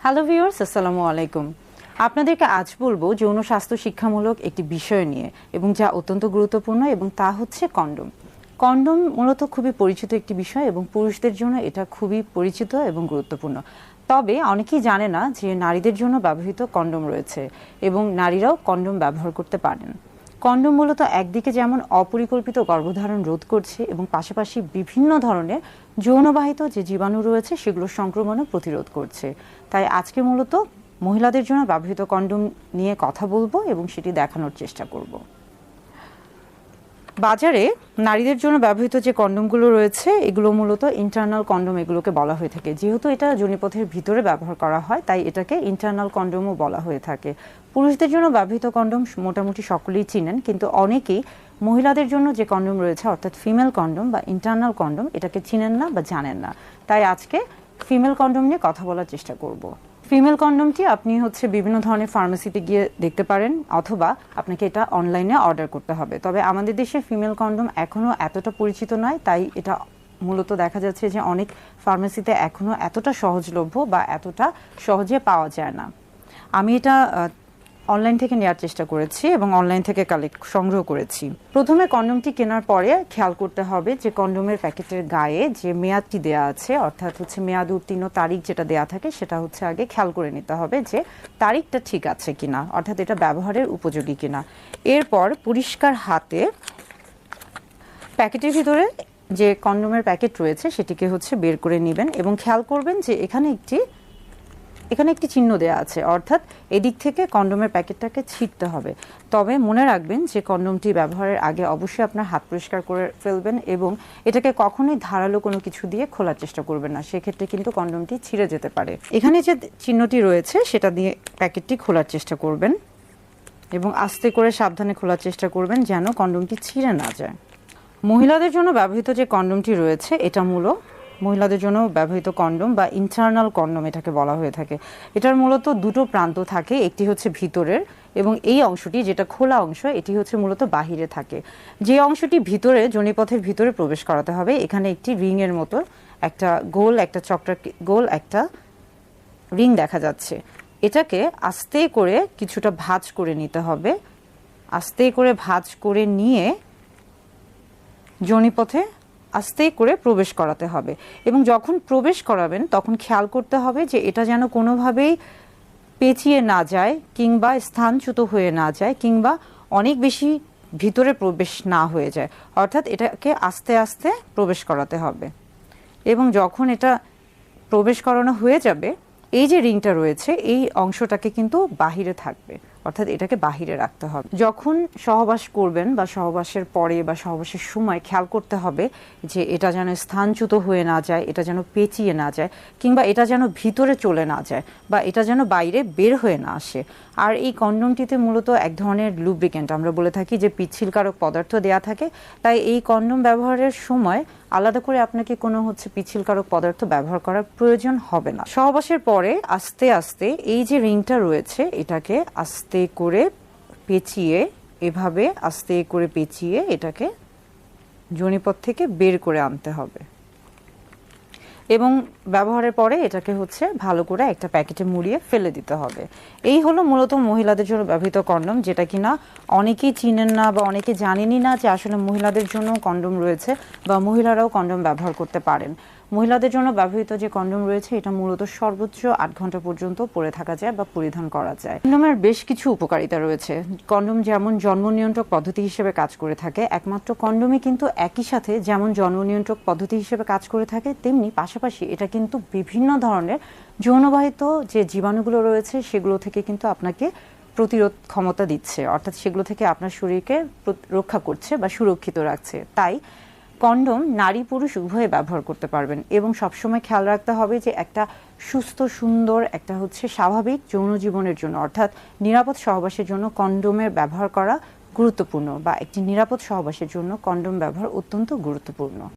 Hello viewers, আসসালামু আলাইকুম। আপনাদেরকে আজ বলবো যৌন স্বাস্থ্য শিক্ষামূলক একটি বিষয় নিয়ে, এবং যা অত্যন্ত গুরুত্বপূর্ণ, এবং তা হচ্ছে কন্ডোম। কন্ডোম মূলত খুবই পরিচিত একটি বিষয়, এবং পুরুষদের জন্য এটা খুবই পরিচিত এবং গুরুত্বপূর্ণ। তবে অনেকেই জানে না যে নারীদের জন্য ব্যবহৃত কন্ডোম রয়েছে, এবং নারীরাও কন্ডোম ব্যবহার করতে পারেন। কন্ডোম মূলত একদিকে যেমন অপরিকল্পিত গর্ভধারণ রোধ করছে, এবং পাশাপাশি বিভিন্ন ধরনের যৌনবাহিত যে জীবাণু রয়েছে সেগুলোর সংক্রমণও প্রতিরোধ করছে। তাই আজকে মূলত মহিলাদের জন্য ব্যবহৃত কন্ডোম নিয়ে কথা বলবো এবং সেটি দেখানোর চেষ্টা করব। বাজারে নারীদের জন্য ব্যবহৃত যে কন্ডোমগুলো রয়েছে এগুলো মূলত ইন্টারনাল কন্ডোম এগুলোকে বলা হয়ে থাকে। যেহেতু এটা যোনিপথের ভিতরে ব্যবহার করা হয়, তাই এটাকে ইন্টারনাল কন্ডোমও বলা হয়ে থাকে। পুরুষদের জন্য ব্যবহৃত কন্ডোম মোটামুটি সকলেই চিনেন, কিন্তু অনেকেই মহিলাদের জন্য যে কন্ডোম রয়েছে অর্থাৎ ফিমেল কন্ডোম বা ইন্টারনাল কন্ডোম এটাকে চিনেন না বা জানেন না। তাই আজকে ফিমেল কন্ডোম নিয়ে কথা বলার চেষ্টা করব। ফিমেল কন্ডোমটি আপনি বিভিন্ন ধরনের ফার্মেসিতে গিয়ে দেখতে পারেন, অথবা আপনাকে এটা অনলাইনে অর্ডার করতে হবে। তবে আমাদের দেশে ফিমেল কন্ডোম এখনও এতটা পরিচিত নয়, তাই এটা মূলত দেখা যাচ্ছে যে অনেক ফার্মেসিতে এখনও এতটা সহজলভ্য বা এতটা সহজে পাওয়া যায় না। আমি এটা অনলাইন থেকে নেওয়ার চেষ্টা করেছি এবং অনলাইন থেকে সংগ্রহ করেছি। প্রথমে কন্ডোমটি কেনার পরে খেয়াল করতে হবে যে কন্ডোমের প্যাকেটের গায়ে যে মেয়াদটি দেয়া আছে, অর্থাৎ মেয়াদ উত্তীর্ণ তারিখ যেটা দেয়া থাকে সেটা আগে খেয়াল করে নিতে হবে যে তারিখটা ঠিক আছে কিনা, অর্থাৎ এটা ব্যবহারের উপযোগী কিনা। এরপর পরিষ্কার হাতে প্যাকেটের ভিতরে যে কন্ডোমের প্যাকেট রয়েছে সেটিকে বের করে নেবেন, এবং খেয়াল করবেন যে এখানে একটি চিহ্ন দেয়া আছে, অর্থাৎ এদিক থেকে কন্ডোমের প্যাকেটটাকে ছিঁড়তে হবে। তবে মনে রাখবেন যে কন্ডোমটি ব্যবহারের আগে অবশ্যই আপনার হাত পরিষ্কার করে ফেলবেন, এবং এটাকে কখনোই ধারালো কোনো কিছু দিয়ে খোলার চেষ্টা করবেন না, সেক্ষেত্রে কিন্তু কন্ডোমটি ছিঁড়ে যেতে পারে। এখানে যে চিহ্নটি রয়েছে সেটা দিয়ে প্যাকেটটি খোলার চেষ্টা করবেন, এবং আস্তে করে সাবধানে খোলার চেষ্টা করবেন যেন কন্ডোমটি ছিঁড়ে না যায়। মহিলাদের জন্য ব্যবহৃত যে কন্ডোমটি রয়েছে এটা মহিলাদের জন্য ব্যবহৃত কন্ডোম বা ইন্টারনাল কন্ডোম এটাকে বলা হয়ে থাকে। এটার মূলত দুটো প্রান্ত থাকে, একটি ভিতরের, এবং এই অংশটি যেটা খোলা অংশ এটি মূলত বাহিরে থাকে। যে অংশটি ভিতরে যোনিপথের ভিতরে প্রবেশ করাতে হবে, এখানে একটি রিং এর মতো একটা গোল একটা রিং দেখা যাচ্ছে। এটাকে আস্তে করে কিছুটা ভাঁজ করে নিতে হবে। আস্তে করে ভাঁজ করে নিয়ে যোনিপথে আস্তে করে প্রবেশ করাতে হবে, এবং যখন প্রবেশ করাবেন তখন খেয়াল করতে হবে যে এটা যেন কোনোভাবেই পেঁচিয়ে না যায়, কিংবা স্থানচ্যুত হয়ে না যায়, কিংবা অনেক বেশি ভিতরে প্রবেশ না হয়ে যায়। অর্থাৎ এটাকে আস্তে আস্তে প্রবেশ করাতে হবে, এবং যখন এটা প্রবেশ করানো হয়ে যাবে এই যে রিংটা রয়েছে এই অংশটাকে কিন্তু বাহিরে থাকবে, অর্থাৎ এটাকে বাহিরে রাখতে হবে। যখন সহবাস করবেন বা সহবাসের পরে বা সহবাসের সময় খেয়াল করতে হবে যে এটা যেন স্থানচ্যুত হয়ে না যায়, এটা যেন পেঁচিয়ে না যায়, কিংবা এটা যেন ভিতরে চলে না যায়, বা এটা যেন বাইরে বের হয়ে না আসে। আর এই কন্ডোমটিতে মূলত এক ধরনের লুব্রিকেন্ট, আমরা বলে থাকি যে পিচ্ছিলকারক পদার্থ দেয়া থাকে, তাই এই কন্ডোম ব্যবহারের সময় আলাদা করে আপনাকে কোনো পিচ্ছিলকারক পদার্থ ব্যবহার করার প্রয়োজন হবে না। সহবাসের পরে আস্তে আস্তে এই যে রিংটা রয়েছে এটাকে আস্তে করে পেঁচিয়ে, এভাবে আস্তে করে পেঁচিয়ে এটাকে যোনিপথ থেকে বের করে আনতে হবে, এবং ব্যবহারের পরে এটাকে ভালো করে একটা প্যাকেটে মুড়িয়ে ফেলে দিতে হবে। এই হলো মূলত মহিলাদের জন্য ব্যবহৃত কন্ডোম, যেটা কিনা অনেকেই চিনেন না বা অনেকে জানেনই না যে আসলে মহিলাদের জন্য কন্ডোম রয়েছে, বা মহিলারাও কন্ডোম ব্যবহার করতে পারেন। মহিলাদের জন্য ব্যবহৃত যে কন্ডোম রয়েছে এটা মূলত সর্বোচ্চ 8 ঘন্টা পর্যন্ত পরে থাকা যায় বা পরিধান করা যায়। কন্ডোমের বেশ কিছু উপকারিতা রয়েছে। কন্ডোম যেমন জন্ম নিয়ন্ত্রক পদ্ধতি হিসেবে কাজ করে থাকে, একমাত্র কন্ডোমই কিন্তু একই সাথে যেমন জন্ম নিয়ন্ত্রক পদ্ধতি হিসেবে কাজ করে থাকে, তেমনি পাশাপাশি এটা কিন্তু বিভিন্ন ধরনের যৌনবাহিত যে জীবাণুগুলো রয়েছে সেগুলো থেকে কিন্তু আপনাকে প্রতিরোধ ক্ষমতা দিচ্ছে, অর্থাৎ সেগুলো থেকে আপনার শরীরকে রক্ষা করছে বা সুরক্ষিত রাখছে। তাই কন্ডোম নারী পুরুষ উভয়ে ব্যবহার করতে পারবেন, এবং সবসময় খেয়াল রাখতে হবে যে একটা সুস্থ সুন্দর একটা স্বাভাবিক যৌন জীবনের জন্য, অর্থাৎ নিরাপদ সহবাসের জন্য কন্ডোমের ব্যবহার করা গুরুত্বপূর্ণ, বা একটি নিরাপদ সহবাসের জন্য কন্ডোম ব্যবহার অত্যন্ত গুরুত্বপূর্ণ।